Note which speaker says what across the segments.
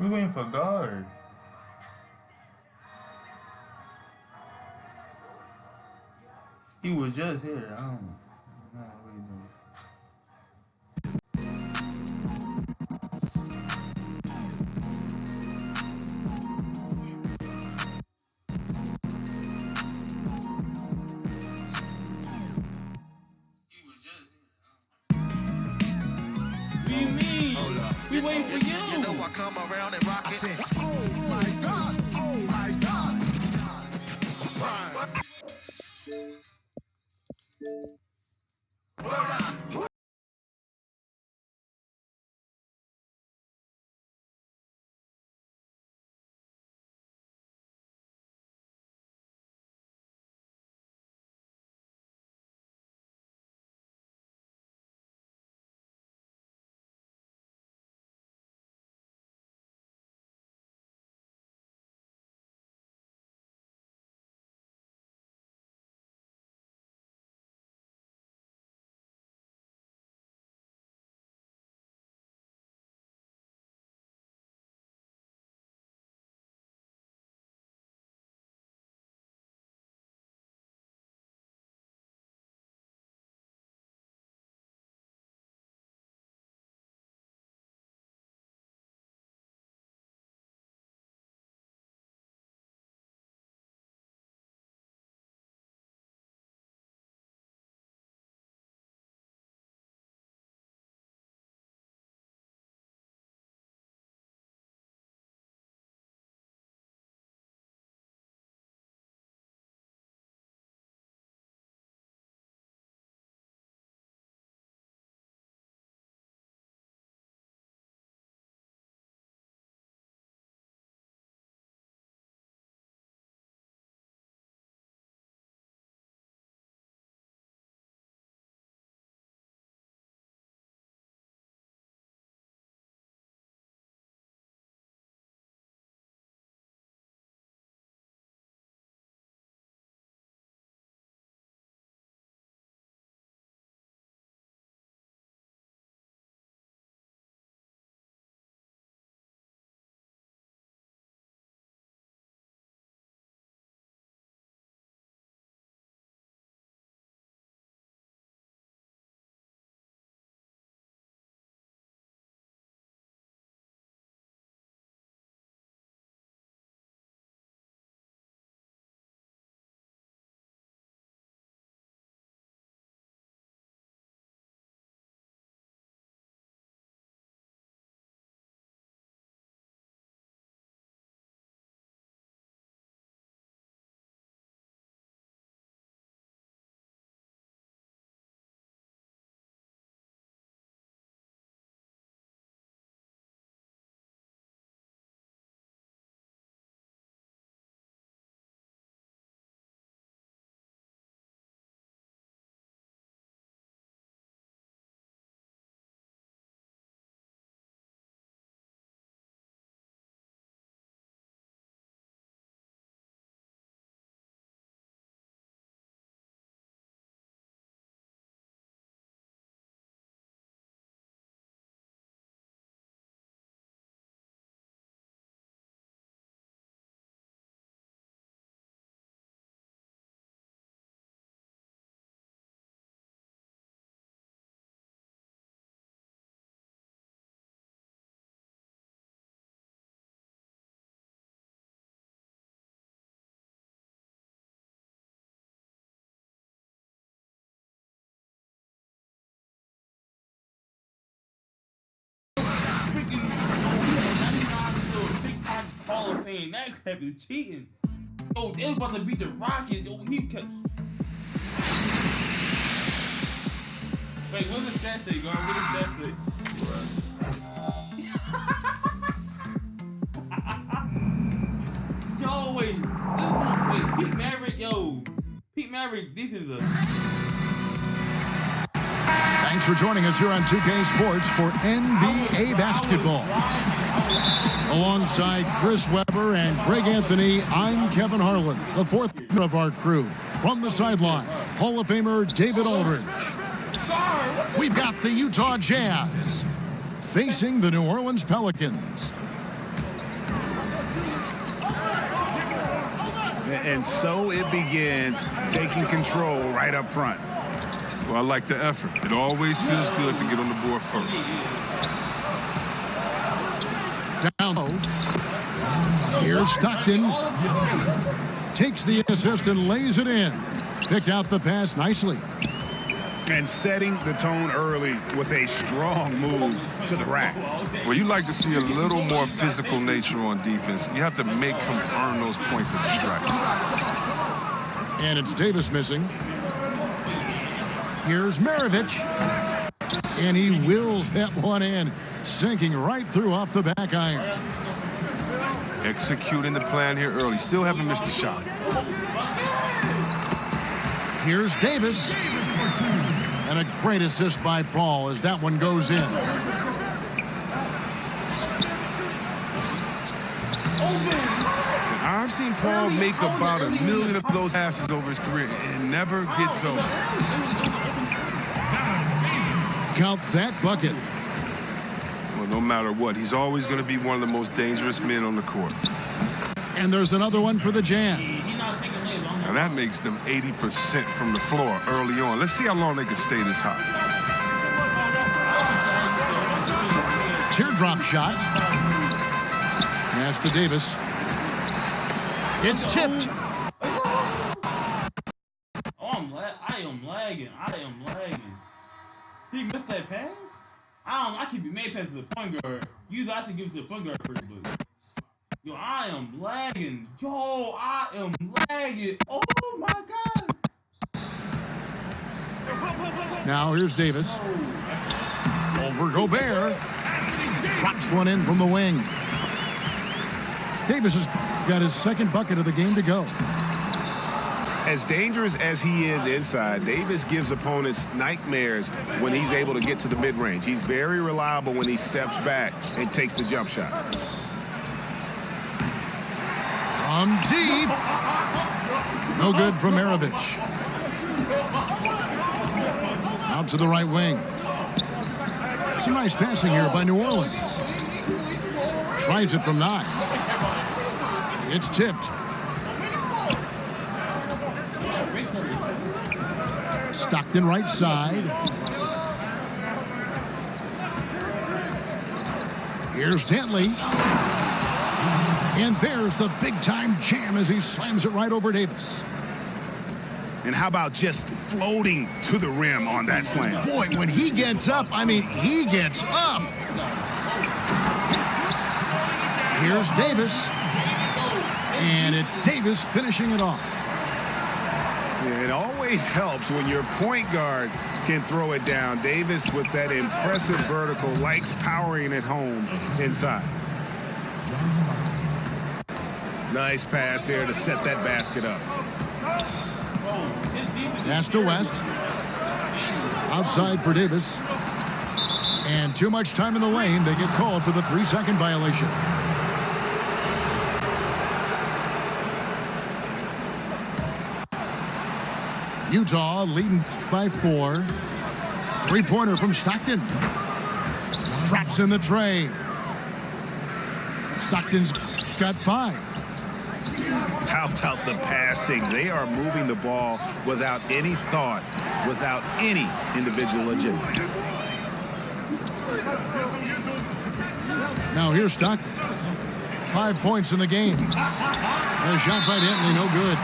Speaker 1: We waiting for guard. He was just here. I don't know what he doing. What do you mean? We waiting for you.
Speaker 2: You know I come around and rock it.
Speaker 3: Oh my God! Oh my God!
Speaker 1: Hall of Fame. That kept is cheating. Oh, they was about to beat the Rockets. Oh, he kept. Wait, what's the stat say, guard? What does that say? Yo, wait. Wait, Pete Maverick, yo. Pete Maverick, this is a.
Speaker 3: Thanks for joining us here on 2K Sports for NBA basketball. Alongside Chris Webber and Greg Anthony, I'm Kevin Harlan, the fourth member of our crew. From the sideline, Hall of Famer David Aldridge. We've got the Utah Jazz facing the New Orleans Pelicans.
Speaker 4: And so it begins, taking control right up front.
Speaker 5: Well, I like the effort. It always feels good to get on the board first.
Speaker 3: Down low. Here's Stockton. Takes the assist and lays it in. Picked out the pass nicely.
Speaker 4: And setting the tone early with a strong move to the rack.
Speaker 5: Well, you like to see a little more physical nature on defense. You have to make him earn those points at the stripe.
Speaker 3: And it's Davis missing. Here's Maravich. And he wills that one in, sinking right through off the back iron.
Speaker 5: Executing the plan here early. Still haven't missed a shot.
Speaker 3: Here's Davis. And a great assist by Paul as that one goes in.
Speaker 5: I've seen Paul make about 1 million of those passes over his career and never gets over.
Speaker 3: Count that bucket.
Speaker 5: Well, no matter what, he's always going to be one of the most dangerous men on the court.
Speaker 3: And there's another one for the Jazz.
Speaker 5: Now that makes them 80% from the floor early on. Let's see how long they can stay this hot.
Speaker 3: Teardrop shot. Pass to Davis. It's tipped.
Speaker 1: I am lagging. He missed that pass? I keep the main pass to the point guard. Usually I should give it to the point guard first, but yo, I am lagging. Oh my God.
Speaker 3: Now here's Davis. Over Gobert. Drops one in from the wing. Davis has got his second bucket of the game to go.
Speaker 4: As dangerous as he is inside, Davis gives opponents nightmares when he's able to get to the mid-range. He's very reliable when he steps back and takes the jump shot.
Speaker 3: From deep. No good from Maravich. Out to the right wing. Some nice passing here by New Orleans. Tries it from 9. It's tipped. Stockton right side. Here's Dantley. And there's the big-time jam as he slams it right over Davis.
Speaker 4: And how about just floating to the rim on that slam?
Speaker 3: Boy, when he gets up, he gets up. Here's Davis. And it's Davis finishing it off.
Speaker 4: It always helps when your point guard can throw it down. Davis, with that impressive vertical, likes powering it home inside. Nice pass here to set that basket up.
Speaker 3: Pass to West. Outside for Davis. And too much time in the lane. They get called for the 3-second violation. Utah leading by 4. 3-pointer from Stockton. Traps in the tray. Stockton's got 5.
Speaker 4: How about the passing? They are moving the ball without any thought, without any individual agenda.
Speaker 3: Now here's Stockton. 5 points in the game. A shot by Dantley, no good.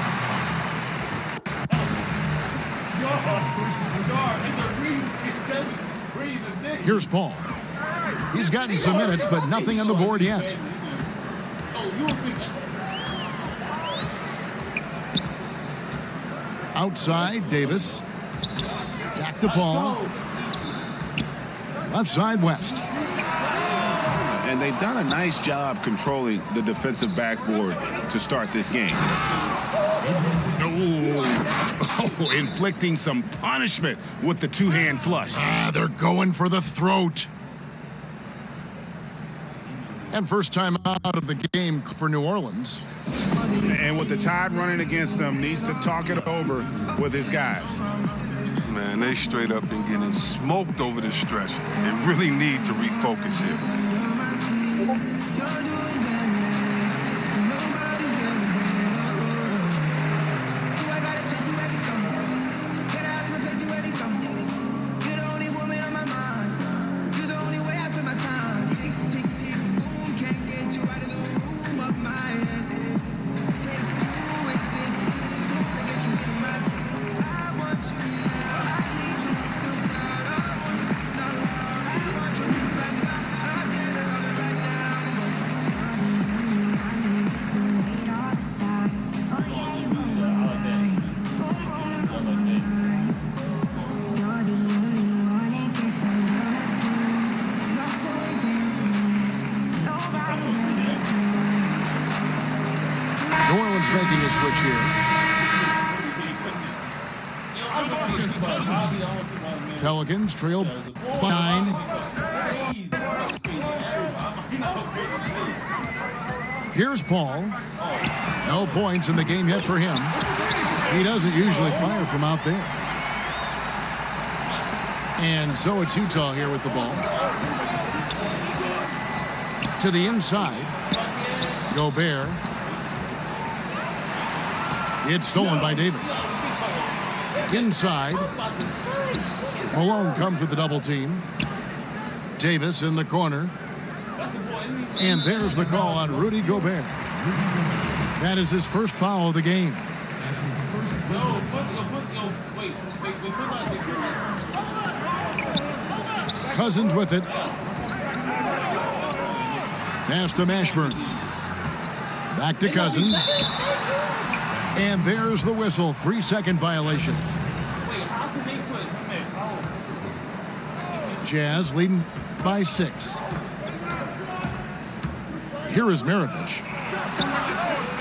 Speaker 3: Here's Paul. He's gotten some minutes, but nothing on the board yet. Outside, Davis. Back to Paul. Left side, West.
Speaker 4: And they've done a nice job controlling the defensive backboard to start this game. Oh, inflicting some punishment with the two-hand flush.
Speaker 3: They're going for the throat. And first time out of the game for New Orleans.
Speaker 4: And with the tide running against them, needs to talk it over with his guys.
Speaker 5: Man, they straight up been getting smoked over this stretch. They really need to refocus here.
Speaker 3: Pelicans making a switch here. Pelicans trail by 9. Here's Paul. No points in the game yet for him. He doesn't usually fire from out there. And so it's Utah here with the ball. To the inside. Gobert. It's stolen by Davis. Inside. Malone comes with the double team. Davis in the corner. And there's the call on Rudy Gobert. That is his first foul of the game. Cousins with it. Pass to Mashburn. Back to Cousins. And there's the whistle. 3-second violation. Jazz leading by 6. Here is Maravich.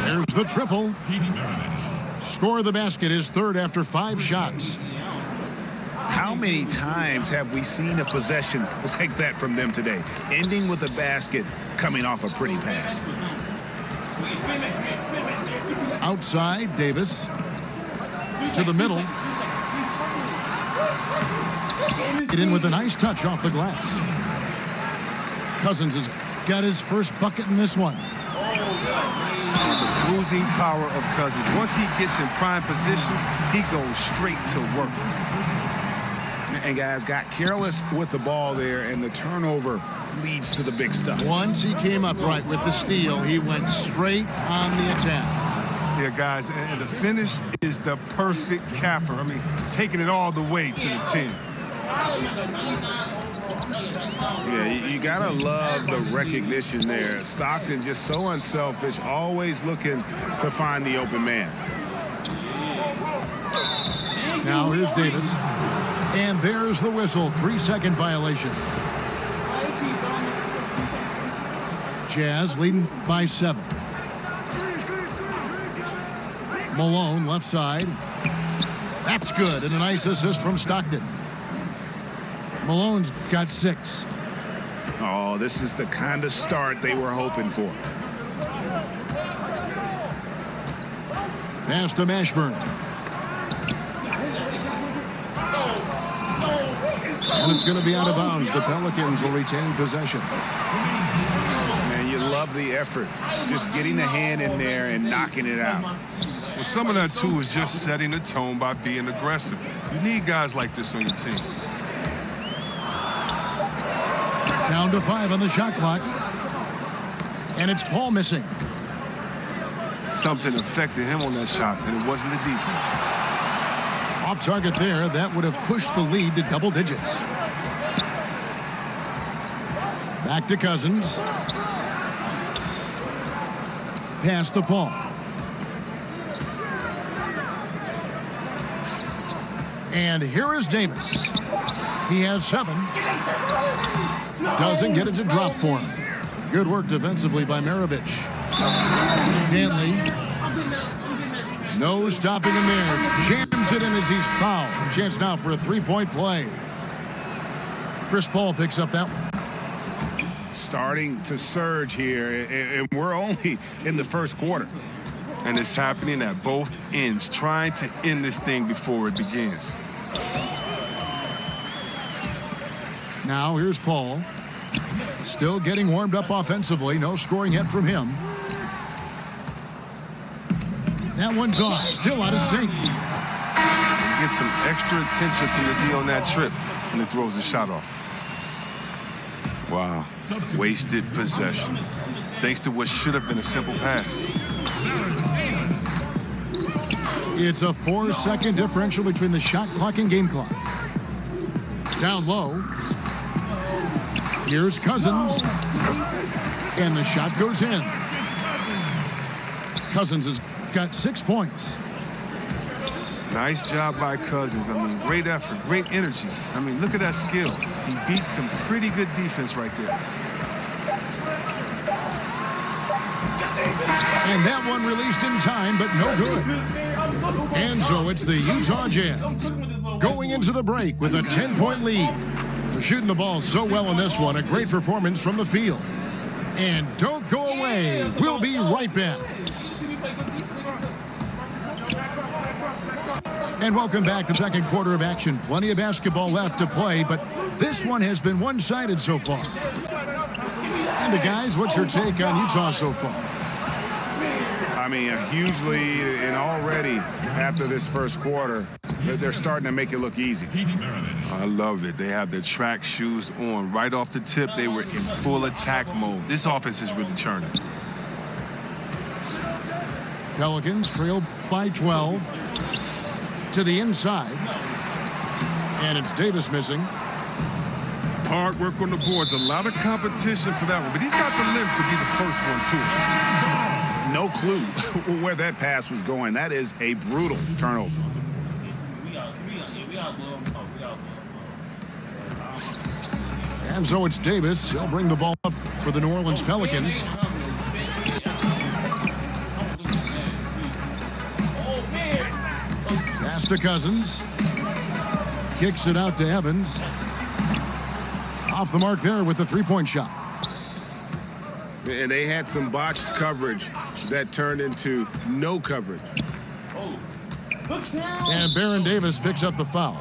Speaker 3: There's the triple. Score the basket, his third after 5 shots.
Speaker 4: How many times have we seen a possession like that from them today? Ending with a basket, coming off a pretty pass.
Speaker 3: Outside, Davis. To the middle. Get in with a nice touch off the glass. Cousins has got his first bucket in this one.
Speaker 5: The bruising power of Cousins. Once he gets in prime position, he goes straight to work.
Speaker 4: And guys got careless with the ball there, and the turnover leads to the big stuff.
Speaker 3: Once he came up right with the steal, he went straight on the attack.
Speaker 5: Yeah, guys, and the finish is the perfect capper. I mean, taking it all the way to the 10.
Speaker 4: Yeah, you gotta love the recognition there. Stockton just so unselfish, always looking to find the open man.
Speaker 3: Now here's Davis. And there's the whistle. 3-second violation. Jazz leading by 7. Malone left side. That's good. And a nice assist from Stockton. Malone's got 6.
Speaker 4: Oh, this is the kind of start they were hoping for.
Speaker 3: Pass to Mashburn. And it's going to be out of bounds. The Pelicans will retain possession.
Speaker 4: Man, you love the effort. Just getting the hand in there and knocking it out.
Speaker 5: Well, some of that, too, is just setting the tone by being aggressive. You need guys like this on your team.
Speaker 3: Down to 5 on the shot clock. And it's Paul missing.
Speaker 5: Something affected him on that shot, and it wasn't the defense.
Speaker 3: Off target there. That would have pushed the lead to double digits. Back to Cousins. Pass to Paul. And here is Davis. He has 7. Doesn't get it to drop for him. Good work defensively by Maravich. Danley. No stopping him there. Jams it in as he's fouled. Chance now for a 3-point play. Chris Paul picks up that one.
Speaker 4: Starting to surge here, and we're only in the first quarter.
Speaker 5: And it's happening at both ends, trying to end this thing before it begins.
Speaker 3: Now here's Paul. Still getting warmed up offensively. No scoring yet from him. That one's off. Still out of sync.
Speaker 5: Get some extra attention from the D on that trip, and it throws the shot off. Wow. Wasted possession. Thanks to what should have been a simple pass.
Speaker 3: It's a 4-second differential between the shot clock and game clock. Down low. Here's Cousins. And the shot goes in. Cousins has got 6 points.
Speaker 5: Nice job by Cousins. I mean, great effort, great energy. I mean, look at that skill. He beat some pretty good defense right there.
Speaker 3: And that one released in time, but no good. And so it's the Utah Jazz going into the break with a 10-point lead. They're shooting the ball so well in this one. A great performance from the field. And don't go away. We'll be right back. And welcome back to the second quarter of action. Plenty of basketball left to play, but this one has been one-sided so far. And guys, what's your take on Utah so far?
Speaker 4: I mean, a huge lead, and already after this first quarter, they're starting to make it look easy.
Speaker 5: I love it. They have their track shoes on. Right off the tip, they were in full attack mode. This offense is really churning.
Speaker 3: Pelicans trail by 12 to the inside. And it's Davis missing.
Speaker 5: Hard work on the boards. A lot of competition for that one, but he's got the length to be the first one, too.
Speaker 4: No clue where that pass was going. That is a brutal turnover.
Speaker 3: And so it's Davis. He'll bring the ball up for the New Orleans Pelicans. Pass to Cousins. Kicks it out to Evans. Off the mark there with the three-point shot.
Speaker 4: And they had some botched coverage that turned into no coverage.
Speaker 3: And Baron Davis picks up the foul.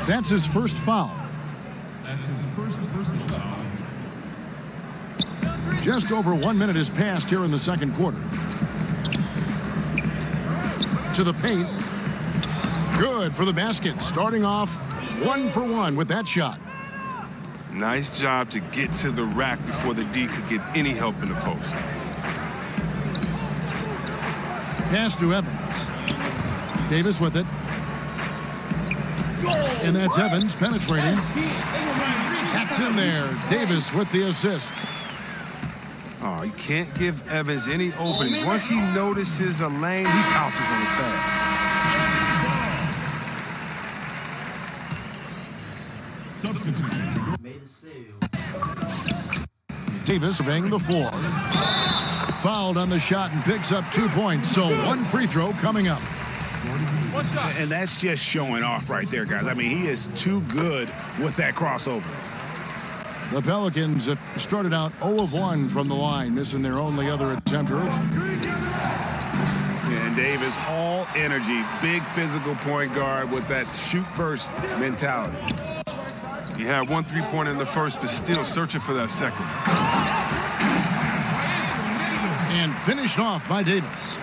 Speaker 3: That's his first foul. Just over 1 minute has passed here in the second quarter. To the paint. Good for the basket. Starting off 1 for 1 with that shot.
Speaker 5: Nice job to get to the rack before the D could get any help in the post.
Speaker 3: Pass to Evans. Davis with it. And that's Evans penetrating. That's in there. Davis with the assist.
Speaker 5: Oh, you can't give Evans any openings. Once he notices a lane, he pounces on it fast.
Speaker 3: Davis surveying the floor. Fouled on the shot and picks up 2 points. So one free throw coming up.
Speaker 4: And that's just showing off right there, guys. I mean, he is too good with that crossover.
Speaker 3: The Pelicans have started out 0 of 1 from the line, missing their only other attempt early.
Speaker 4: And Davis, all energy, big physical point guard with that shoot-first mentality.
Speaker 5: He had 1 3-pointer in the first, but still searching for that second.
Speaker 3: And finished off by Davis.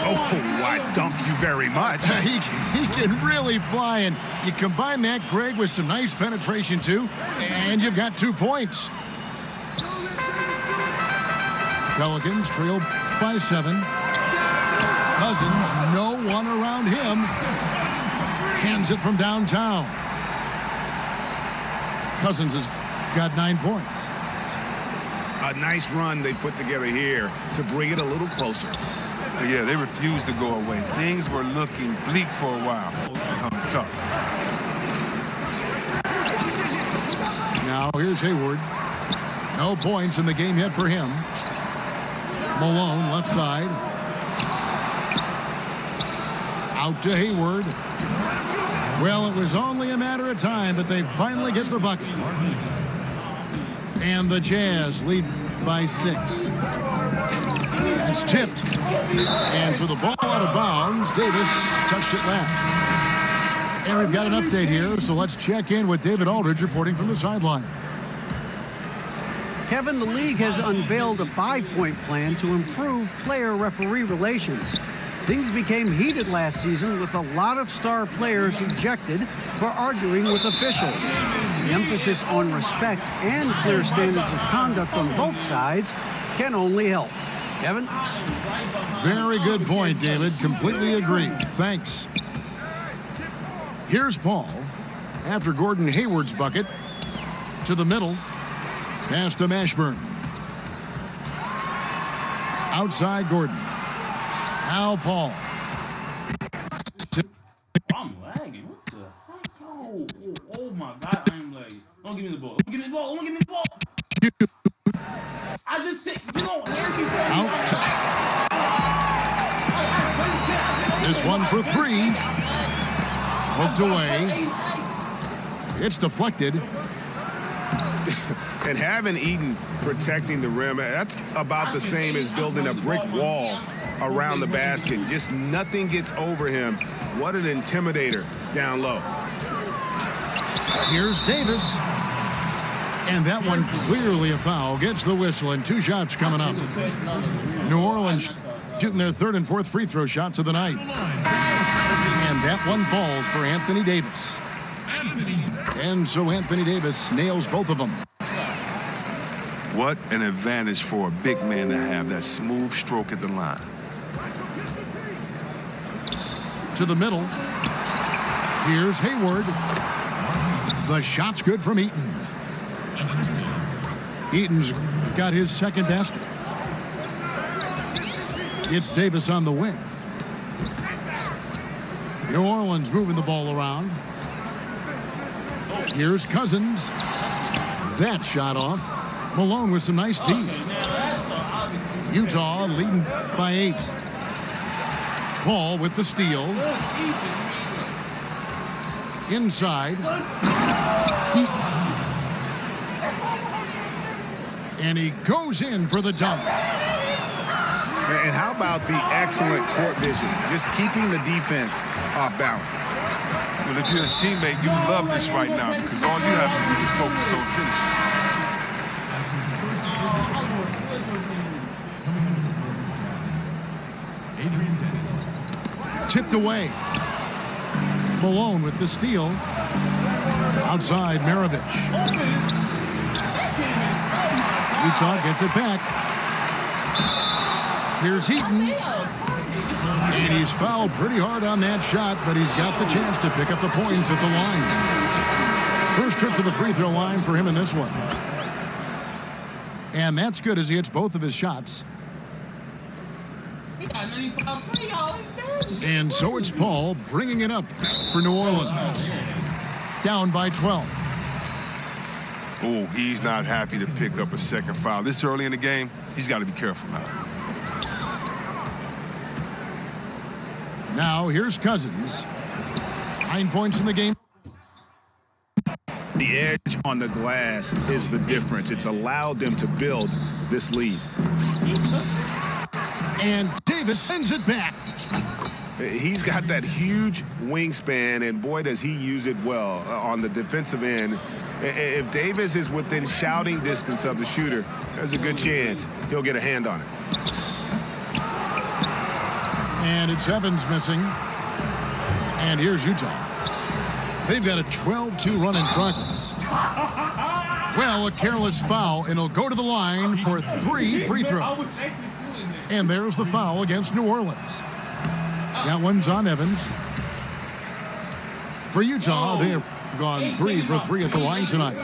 Speaker 4: Oh, I dunk you very much.
Speaker 3: He can really fly, and you combine that, Greg, with some nice penetration, too, and you've got 2 points. Pelicans trail by 7. Cousins, no one around him. Hands it from downtown. Cousins has got 9 points.
Speaker 4: A nice run they put together here to bring it a little closer.
Speaker 5: But yeah, they refused to go away. Things were looking bleak for a while. Tough.
Speaker 3: Now here's Hayward. No points in the game yet for him. Malone, left side. Out to Hayward. Well, it was only a matter of time, but they finally get the bucket. And the Jazz lead by 6. It's tipped. And for the ball out of bounds, Davis touched it last. And we've got an update here, so let's check in with David Aldridge reporting from the sideline.
Speaker 6: Kevin, the league has unveiled a 5-point plan to improve player-referee relations. Things became heated last season with a lot of star players ejected for arguing with officials. The emphasis on respect and clear standards of conduct on both sides can only help. Kevin?
Speaker 3: Very good point, David. Completely agree. Thanks. Here's Paul. After Gordon Hayward's bucket, to the middle. Pass to Mashburn. Outside Gordon. Now Paul.
Speaker 1: I'm lagging. What the heck? Oh my God, I'm lagging. Don't give me the ball. Don't give me the ball. Don't give me the ball. I just said, you know,
Speaker 3: Out. This one for three. Hooked away. It's deflected.
Speaker 4: And having Eaton protecting the rim, that's about the same as building a brick wall around the basket. Just nothing gets over him. What an intimidator down low.
Speaker 3: Here's Davis. And that one clearly a foul. Gets the whistle and 2 shots coming up. New Orleans shooting their 3rd and 4th free throw shots of the night. And that one falls for Anthony Davis. And so Anthony Davis nails both of them.
Speaker 5: What an advantage for a big man to have that smooth stroke at the line.
Speaker 3: To the middle. Here's Hayward. The shot's good from Eaton. Eaton's got his 2nd basket. It's Davis on the wing. New Orleans moving the ball around. Here's Cousins. That shot off. Malone with some nice D. Utah leading by 8. Paul with the steal. Inside. And he goes in for the dunk.
Speaker 4: And how about the excellent court vision? Just keeping the defense off balance.
Speaker 5: Well, if you're his teammate, you love this right now because all you have to do is focus on finishing.
Speaker 3: Tipped away. Malone with the steal. Outside, Maravich. Utah gets it back. Here's Eaton. And he's fouled pretty hard on that shot, but he's got the chance to pick up the points at the line. First trip to the free throw line for him in this one. And that's good as he hits both of his shots. And so it's Paul bringing it up for New Orleans. Down by 12.
Speaker 5: Oh, he's not happy to pick up a 2nd foul. This early in the game, he's got to be careful now.
Speaker 3: Now here's Cousins. 9 points in the game.
Speaker 4: The edge on the glass is the difference. It's allowed them to build this lead.
Speaker 3: And Davis sends it back.
Speaker 4: He's got that huge wingspan, and boy, does he use it well on the defensive end. If Davis is within shouting distance of the shooter, there's a good chance he'll get a hand on it.
Speaker 3: And it's Evans missing. And here's Utah. They've got a 12-2 run in progress. Well, a careless foul, and he'll go to the line for 3 free throws. And there's the foul against New Orleans. That one's on Evans. For Utah, they have gone 3 for 3 at the line tonight.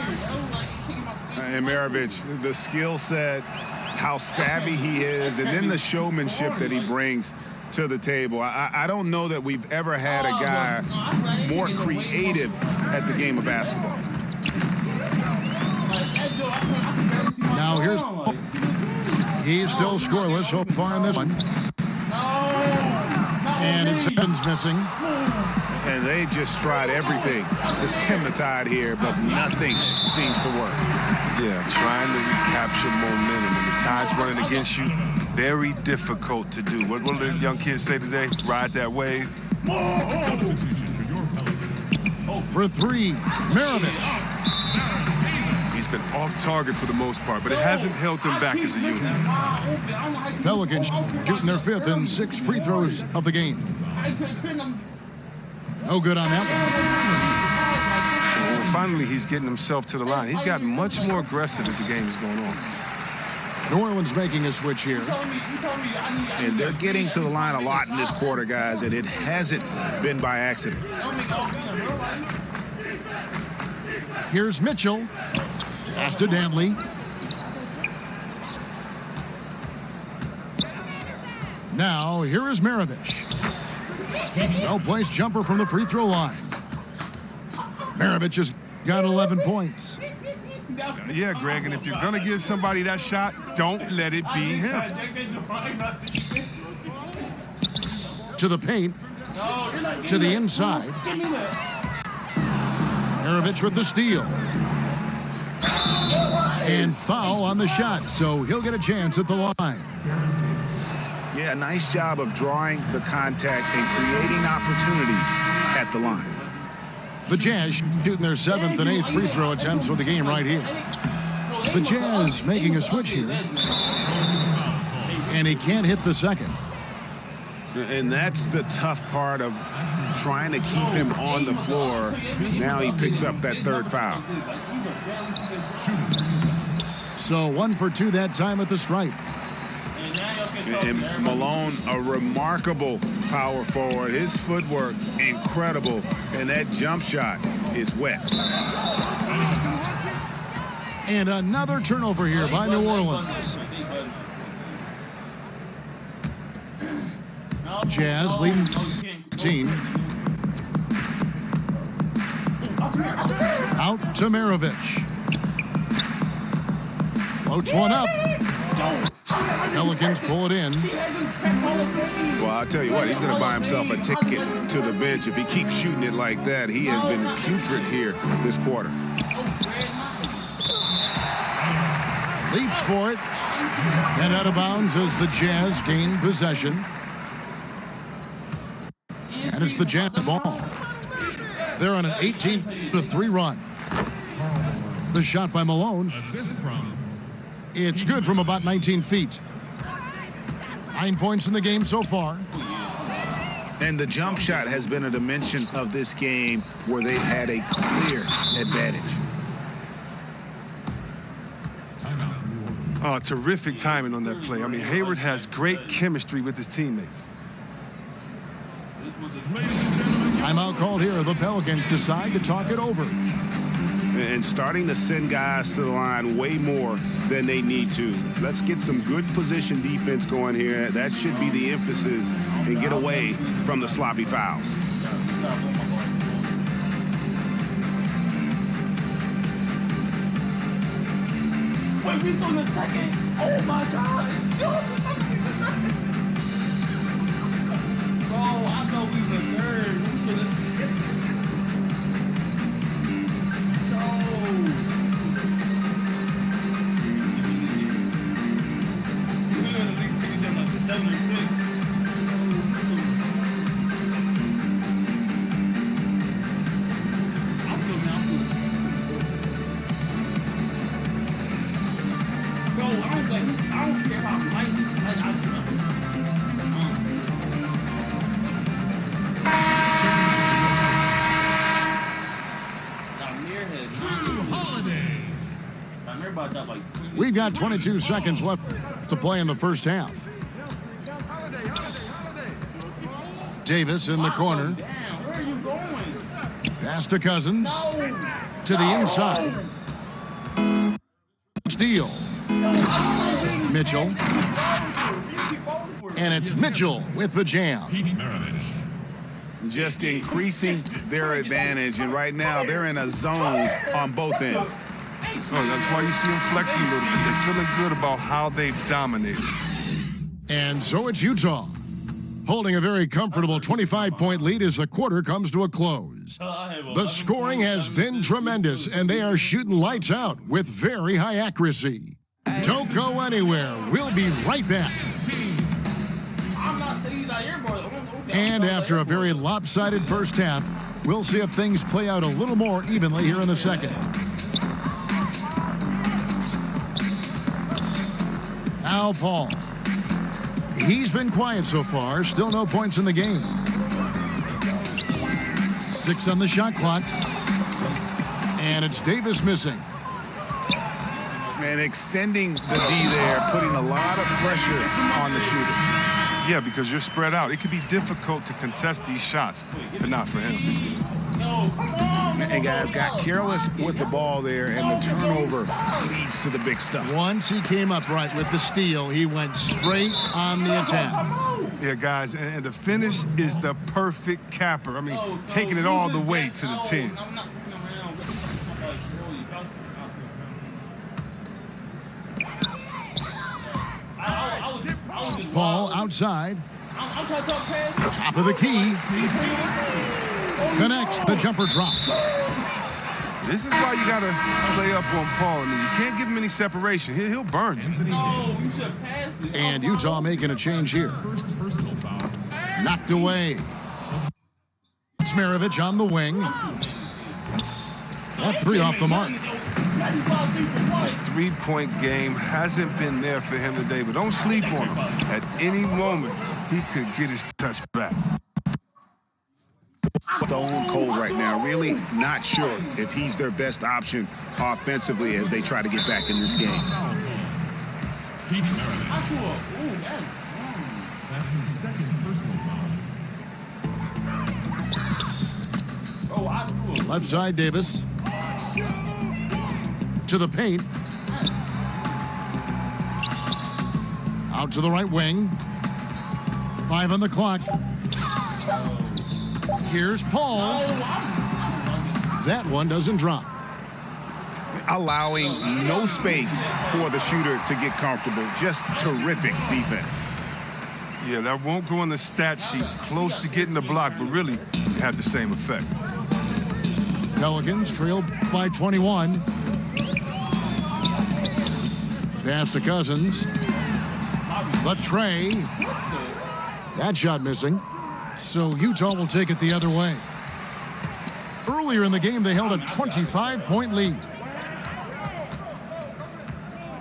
Speaker 4: And Maravich, the skill set, how savvy he is, and then the showmanship that he brings to the table. I don't know that we've ever had a guy more creative at the game of basketball.
Speaker 3: Now here's... He's still scoreless so far in this one. And it's Evans missing.
Speaker 4: And they just tried everything to stem the tide here, but nothing seems to work.
Speaker 5: Yeah, trying to recapture momentum. And the tide's running against you. Very difficult to do. What do the young kids say today? Ride that wave.
Speaker 3: For 3, Maravich.
Speaker 5: He's been off target for the most part, but it hasn't held them back as a unit.
Speaker 3: Pelicans shooting their 5th and 6th free throws of the game. No good on that one.
Speaker 5: Well, finally, he's getting himself to the line. He's gotten much more aggressive as the game is going on.
Speaker 3: New Orleans making a switch here.
Speaker 4: And they're getting to the line a lot in this quarter, guys, and it hasn't been by accident.
Speaker 3: Here's Mitchell. Pass to Dantley. Now, here is Maravich. Well-placed jumper from the free throw line. Maravich has got 11 points.
Speaker 5: Yeah, Greg, and if you're going to give somebody that shot, don't let it be him.
Speaker 3: To the paint. To the inside. Maravich with the steal. And foul on the shot, so he'll get a chance at the line.
Speaker 4: Yeah, nice job of drawing the contact and creating opportunities at the line.
Speaker 3: The Jazz shooting their 7th and 8th free throw attempts for the game right here. The Jazz making a switch here. And he can't hit the second.
Speaker 4: And that's the tough part of trying to keep him on the floor. Now he picks up that third foul.
Speaker 3: So 1 for 2 that time at the stripe.
Speaker 4: And Malone, a remarkable power forward. His footwork, incredible. And that jump shot is wet.
Speaker 3: And another turnover here by New Orleans. Jazz leading team. Out to Maravich. Floats one up. Pelicans pull it in.
Speaker 4: Well, I'll tell you what, he's going to buy himself a ticket to the bench. If he keeps shooting it like that, he has been putrid here this quarter.
Speaker 3: Leaps for it. And out of bounds as the Jazz gain possession. And it's the Jazz ball. They're on an 18-3 run. The shot by Malone. It's good from about 19 feet. 9 points in the game so far.
Speaker 4: And the jump shot has been a dimension of this game where they've had a clear advantage.
Speaker 5: Oh, terrific timing on that play. I mean, Hayward has great chemistry with his teammates.
Speaker 3: Timeout called here. The Pelicans decide to talk it over.
Speaker 4: And starting to send guys to the line way more than they need to. Let's get some good position defense going here. That should be the emphasis and get away from the sloppy fouls.
Speaker 1: Wait, we on the second? Oh my gosh! Bro, I thought we were third. I don't care about light.
Speaker 3: We've got 22 seconds left to play in the first half. Davis in the corner.
Speaker 1: Where are you going?
Speaker 3: Pass to Cousins. To the inside. Steal. Mitchell. And it's Mitchell with the jam.
Speaker 4: Just increasing their advantage. And right now, they're in a zone on both ends.
Speaker 5: Oh, that's why you see them flexing a little bit. They're feeling good about how they've dominated.
Speaker 3: And so it's Utah, holding a very comfortable 25-point lead as the quarter comes to a close. The scoring has been tremendous, and they are shooting lights out with very high accuracy. Don't go anywhere. We'll be right back. And after a very lopsided first half, we'll see if things play out a little more evenly here in the second. Al Paul. He's been quiet so far. Still no points in the game. 6 on the shot clock. And it's Davis missing.
Speaker 4: And extending the D there, putting a lot of pressure on the shooter.
Speaker 5: Yeah, because you're spread out. It could be difficult to contest these shots, but not for him.
Speaker 4: And guys got careless with the ball there, and the turnover leads to the big stuff.
Speaker 3: Once he came up right with the steal, he went straight on the attack.
Speaker 5: Yeah, guys, and the finish is the perfect capper. I mean, taking it all the way to the 10.
Speaker 3: Paul outside.
Speaker 1: I'm trying to talk past.
Speaker 3: Top of the key. Connects. The jumper drops.
Speaker 5: This is why you got to play up on Paul. I mean, you can't give him any separation. He'll burn you.
Speaker 1: No, you should have passed it.
Speaker 3: And Utah making a change here. Knocked away. Smarovich on the wing. That three off the mark.
Speaker 5: His three-point game hasn't been there for him today, but don't sleep on him. At any moment, he could get his touch back.
Speaker 4: Stone cold right now. Really not sure if he's their best option offensively as they try to get back in this game.
Speaker 7: That's his second personal foul.
Speaker 3: Left side, Davis. To the paint. Out to the right wing. 5 on the clock. Here's Paul. That one doesn't drop.
Speaker 4: Allowing no space for the shooter to get comfortable. Just terrific defense.
Speaker 5: Yeah, that won't go on the stat sheet. Close to getting the block, but really it had the same effect.
Speaker 3: Pelicans trailed by 21. Pass to Cousins. The tray. That shot missing. So Utah will take it the other way. Earlier in the game, they held a 25-point lead.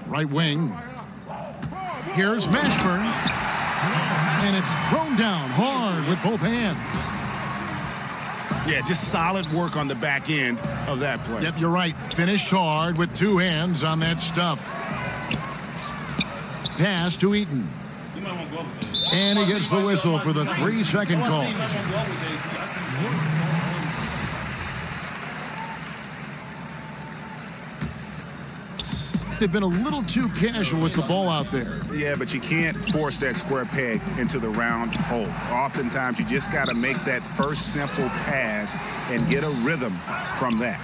Speaker 3: Right wing. Here's Mashburn. And it's thrown down hard with both hands.
Speaker 4: Yeah, just solid work on the back end of that play.
Speaker 3: Yep, you're right. Finished hard with 2 hands on that stuff. Pass to Eaton. And he gets the whistle for the 3-second call. They've been a little too casual with the ball out there.
Speaker 4: Yeah, but you can't force that square peg into the round hole. Oftentimes, you just got to make that first simple pass and get a rhythm from that.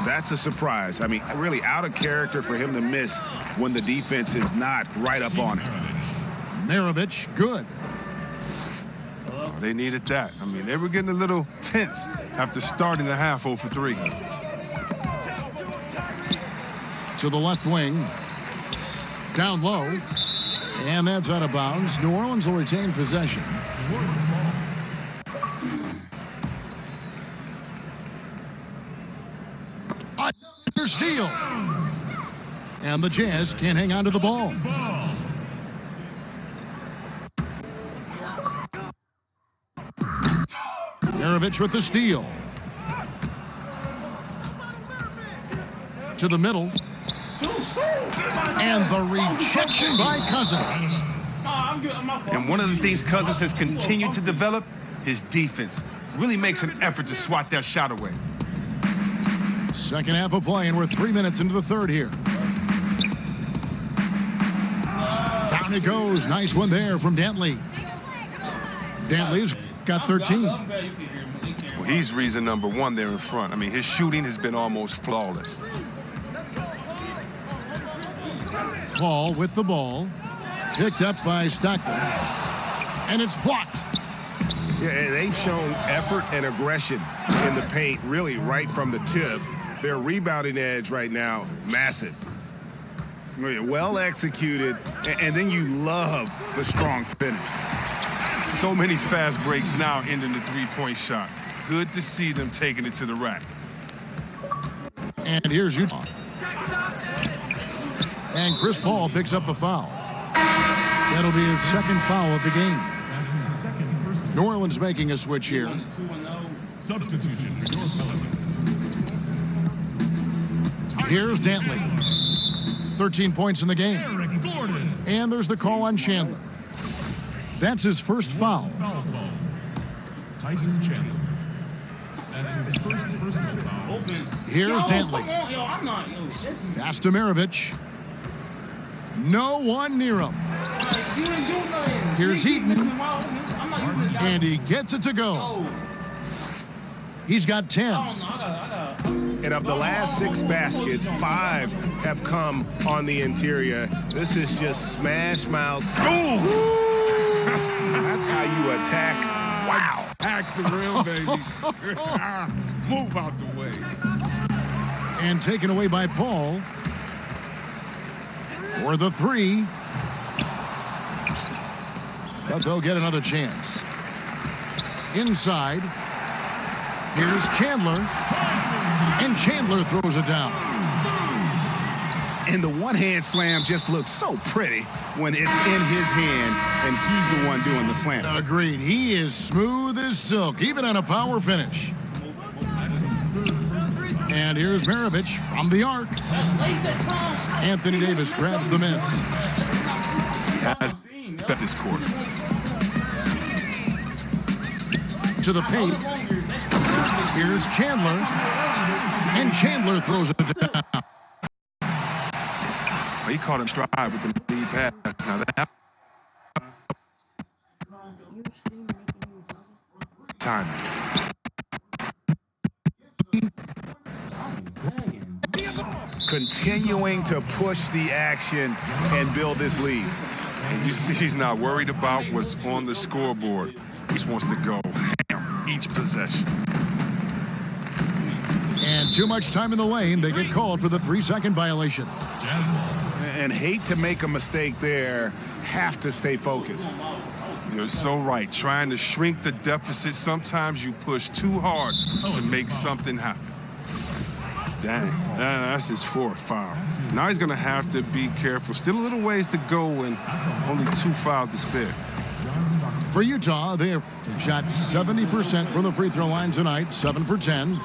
Speaker 4: That's a surprise. I mean, really out of character for him to miss when the defense is not right up on him.
Speaker 3: Maravich, good.
Speaker 5: Oh, they needed that. I mean, they were getting a little tense after starting the half 0 for 3.
Speaker 3: To the left wing. Down low. And that's out of bounds. New Orleans will retain possession. Under steal. And the Jazz can't hang on to the ball. Maravich with the steal. To the middle. And the rejection by Cousins.
Speaker 5: And one of the things Cousins has continued to develop, his defense. Really makes an effort to swat that shot away.
Speaker 3: Second half of play, and we're 3 minutes into the third here. Down it goes. Nice one there from Dantley. Dantley's got 13.
Speaker 5: Well, he's reason number 1 there in front. I mean, his shooting has been almost flawless.
Speaker 3: Paul with the ball. Picked up by Stockton. And it's blocked.
Speaker 4: Yeah, they've shown effort and aggression in the paint, really right from the tip. Their rebounding edge right now, massive. Well executed, and then you love the strong finish.
Speaker 5: So many fast breaks now ending the three-point shot. Good to see them taking it to the rack.
Speaker 3: And here's Utah. And Chris Paul picks up the foul. That'll be his second foul of the game.
Speaker 7: That's his second personal.
Speaker 3: New Orleans making a switch here.
Speaker 7: Substitution for your Pelicans.
Speaker 3: Here's Dantley. 13 points in the game.
Speaker 7: Eric Gordon.
Speaker 3: And there's the call on Chandler. That's his first foul.
Speaker 7: Foul call. Tyson Chandler. That's his first personal foul.
Speaker 3: Here's Dantley. Pass to Maravich. No one near him. Here's Heaton. And he gets it to go. He's got 10.
Speaker 4: And of the last 6 baskets, 5 have come on the interior. This is just smash mouth. Ooh! That's how you attack. Wow.
Speaker 5: Attack the rim, baby. Move out the way.
Speaker 3: And taken away by Paul for the 3. But they'll get another chance. Inside. Here's Chandler. And Chandler throws it down.
Speaker 4: And the one-hand slam just looks so pretty when it's in his hand and he's the one doing the slam.
Speaker 3: Agreed. He is smooth as silk, even on a power finish. And here's Maravich from the arc. Anthony Davis grabs the miss.
Speaker 5: Has this court.
Speaker 3: To the paint. Here's Chandler. And Chandler throws it down.
Speaker 5: He caught him stride with the lead pass. Now that time.
Speaker 4: Continuing to push the action and build this lead.
Speaker 5: And you see he's not worried about what's on the scoreboard. He just wants to go ham each possession.
Speaker 3: And too much time in the lane. They get called for the 3-second violation.
Speaker 7: Jazz ball.
Speaker 4: And hate to make a mistake there. Have to stay focused.
Speaker 5: You're so right. Trying to shrink the deficit, sometimes you push too hard to make something happen. Dang, that's his 4th foul. Now he's going to have to be careful. Still a little ways to go and only 2 fouls to spare.
Speaker 3: For Utah, they have shot 70% from the free throw line tonight, 7 for 10.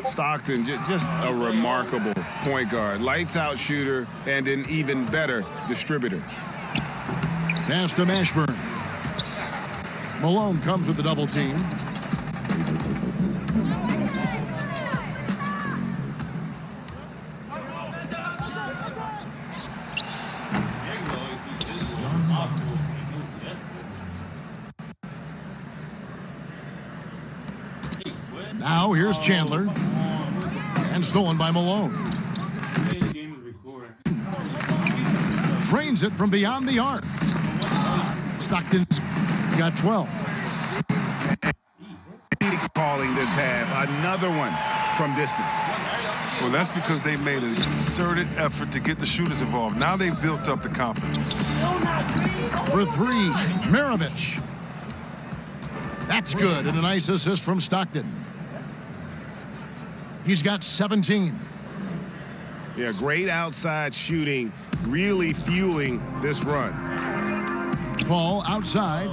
Speaker 4: Stockton, just a remarkable point guard. Lights out shooter and an even better distributor.
Speaker 3: Pass to Mashburn. Malone comes with the double team. Now here's Chandler. And stolen by Malone. Drains it from beyond the arc. Stockton's got 12.
Speaker 4: Calling this half. Another one from distance.
Speaker 5: Well, that's because they made a concerted effort to get the shooters involved. Now they've built up the confidence.
Speaker 3: For 3, Maravich. That's good, and a nice assist from Stockton. He's got 17.
Speaker 4: Yeah, great outside shooting, really fueling this run.
Speaker 3: Paul outside.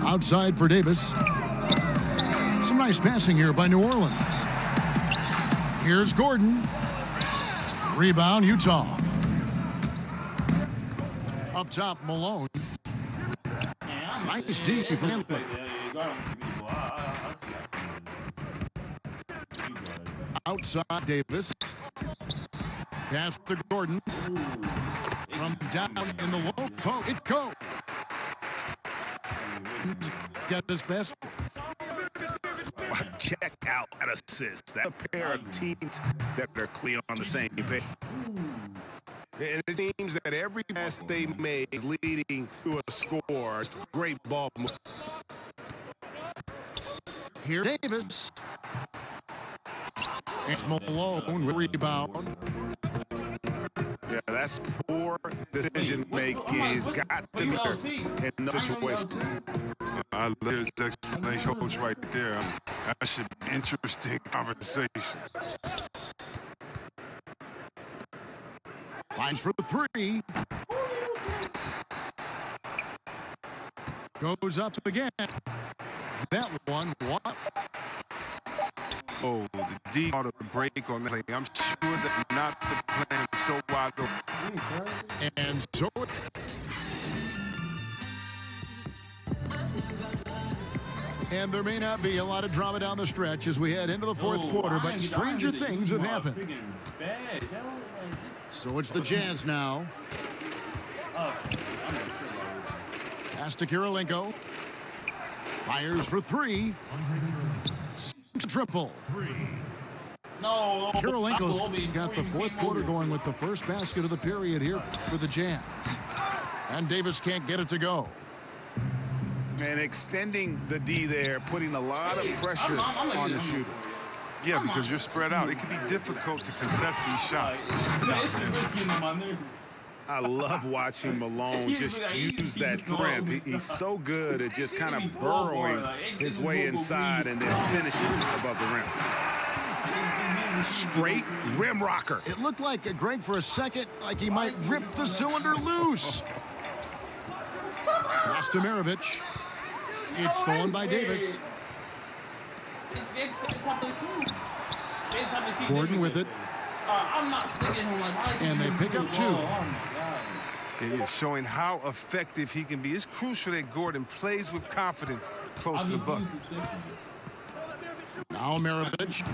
Speaker 3: Outside for Davis. Some nice passing here by New Orleans. Here's Gordon. Rebound, Utah. Up top, Malone. Nice deep from Anthony. Outside Davis. Pass to Gordon. From down in the low post. It goes. Get this basket.
Speaker 4: Check out that assist. That pair of teams that are clear on the same page. And it seems that every pass they make is leading to a score. Great ball move.
Speaker 3: Here Davis. It's Malone with rebound.
Speaker 4: Yeah, that's poor decision making. He's got to be there in those situations.
Speaker 5: I love his explanation coach right there. That should be an interesting conversation.
Speaker 3: Finds for the 3. Goes up again. That one, what?
Speaker 5: Oh, the D ought to break on that play. I'm sure that's not the plan. So wide open.
Speaker 3: And so And there may not be a lot of drama down the stretch as we head into the fourth quarter, but stranger things have happened. So it's the Jazz now. Pass to Kirilenko. Fires for three. Triple.
Speaker 1: No.
Speaker 3: Kirilenko's got the fourth quarter going with the first basket of the period here for the Jazz. And Davis can't get it to go.
Speaker 4: And extending the D there, putting a lot of pressure on the shooter.
Speaker 5: Yeah, because you're spread out. It can be difficult to contest these shots.
Speaker 4: I love watching Malone just use that strength. He's so good at just kind of burrowing his way inside and then finishing above the rim. Straight rim rocker.
Speaker 3: It looked like Greg for a second, like he might rip the cylinder loose. Pass to Maravich. It's stolen by Davis. Gordon with it. And they pick up two.
Speaker 5: He is showing how effective he can be. It's crucial that Gordon plays with confidence close to the bucket.
Speaker 3: Now Maravich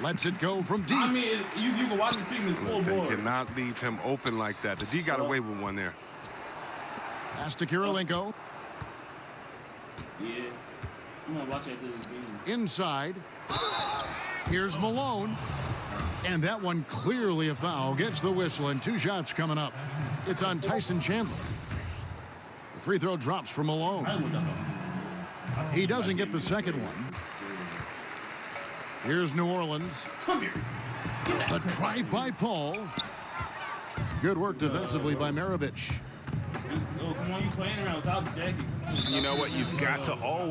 Speaker 3: lets it go from deep.
Speaker 1: I mean, you can watch the team is
Speaker 5: They cannot leave him open like that. The D got away with one there.
Speaker 3: Pass to Kirilenko.
Speaker 1: Yeah. I'm gonna watch that this game.
Speaker 3: Inside. Here's Malone. And that one clearly a foul. Gets the whistle and two shots coming up. It's on Tyson Chandler. The free throw drops for Malone. He doesn't get the second one. Here's New Orleans. The drive by Paul. Good work defensively by Maravich.
Speaker 1: Oh, come on, you playing around top of Jackie.
Speaker 4: You know what? You've got to always